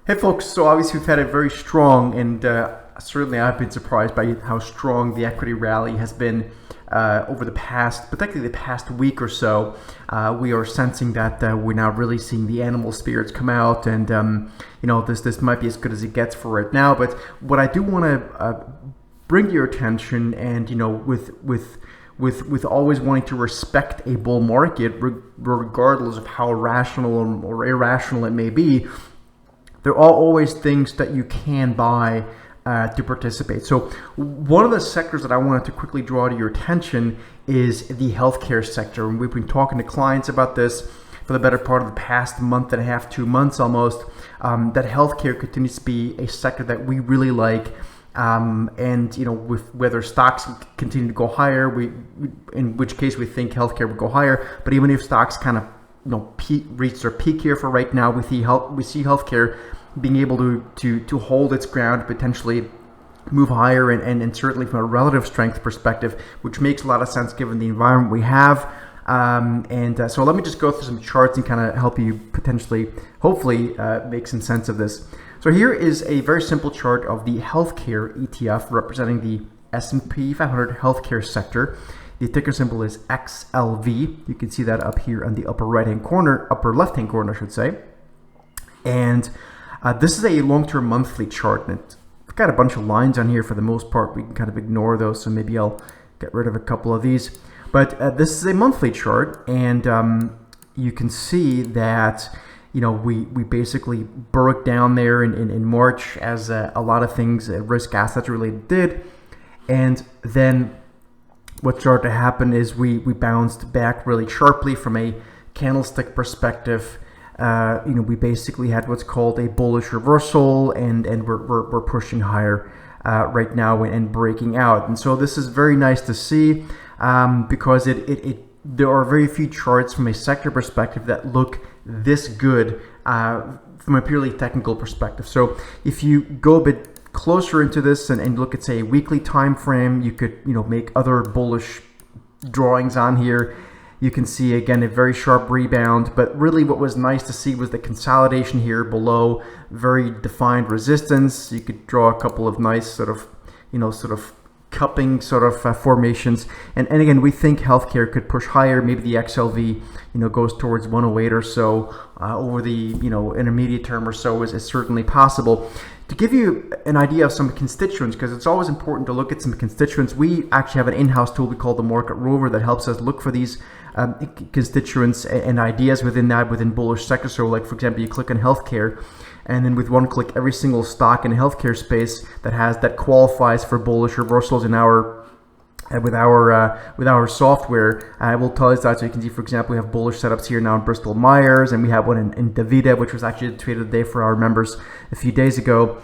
Hey folks, so obviously we've had a very strong and certainly I've been surprised by how strong the equity rally has been over the past, particularly the past week or so. We are sensing that we're now really seeing the animal spirits come out, and this might be as good as it gets for right now. But what I do want to bring to your attention, and with always wanting to respect a bull market, regardless of how rational or irrational it may be, there are always things that you can buy to participate. So one of the sectors that I wanted to quickly draw to your attention is the healthcare sector. And we've been talking to clients about this for the better part of the past month and a half, 2 months almost, that healthcare continues to be a sector that we really like. And with whether stocks continue to go higher, in which case we think healthcare would go higher. But even if stocks kind of reach their peak here for right now, we see healthcare being able to hold its ground, potentially move higher, and certainly from a relative strength perspective, which makes a lot of sense given the environment we have. So let me just go through some charts and kind of help you potentially, hopefully, make some sense of this. So here is a very simple chart of the healthcare ETF representing the S&P 500 healthcare sector. The ticker symbol is XLV. You can see that up here on the upper left-hand corner, I should say. And this is a long-term monthly chart, and I've got a bunch of lines on here for the most part. We can kind of ignore those, so maybe I'll get rid of a couple of these. But this is a monthly chart, and you can see that we basically broke down there in March, as a lot of things risk assets related did, and then what started to happen is we bounced back really sharply from a candlestick perspective. We basically had what's called a bullish reversal, and we're pushing higher right now and breaking out. And so this is very nice to see, because there are very few charts from a sector perspective that look this good from a purely technical perspective. So if you go a bit closer into this and look at, say, a weekly time frame, you could make other bullish drawings on here. You can see again a very sharp rebound, but really what was nice to see was the consolidation here below very defined resistance. You could draw a couple of nice sort of cupping formations, and again, we think healthcare could push higher. Maybe the XLV goes towards 108 or so over the intermediate term or so is certainly possible. To give you an idea of some constituents, because it's always important to look at some constituents, we actually have an in-house tool we call the Market Rover that helps us look for these constituents and ideas within bullish sectors. So like, for example, you click on healthcare, and then with one click, every single stock in the healthcare space that qualifies for bullish reversals in with our software, will tell us that. So you can see, for example, we have bullish setups here now in Bristol Myers, and we have one in DaVita, which was actually the trade of the day for our members a few days ago.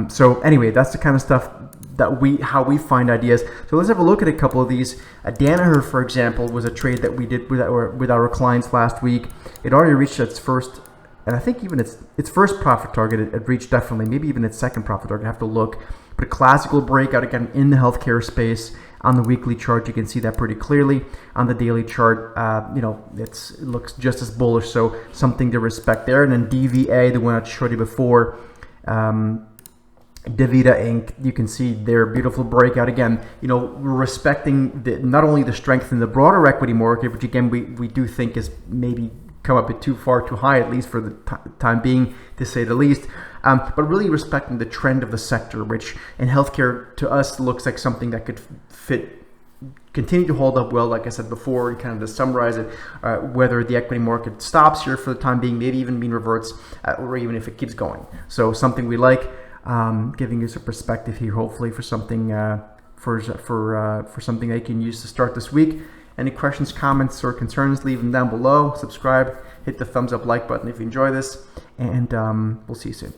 So anyway, that's the kind of stuff that how we find ideas. So let's have a look at a couple of these. Danaher, for example, was a trade that we did with our clients last week. It already reached its first, and I think even its first profit target, it reached definitely, maybe even its second profit target. I have to look. But a classical breakout again in the healthcare space. On the weekly chart, you can see that pretty clearly. On the daily chart, it looks just as bullish, so something to respect there. And then DVA, the one I showed you before, DaVita Inc., you can see their beautiful breakout. Again, we're respecting not only the strength in the broader equity market, which again we do think is maybe come up a bit too high, at least for the time being, to say the least, but really respecting the trend of the sector, which in healthcare to us looks like something that could continue to hold up well, like I said before. And kind of to summarize it, whether the equity market stops here for the time being, maybe even mean reverts, or even if it keeps going. So something we like, giving you some perspective here, hopefully for something for something I can use to start this week. Any questions, comments, or concerns, leave them down below. Subscribe, hit the thumbs up, like button if you enjoy this, and we'll see you soon.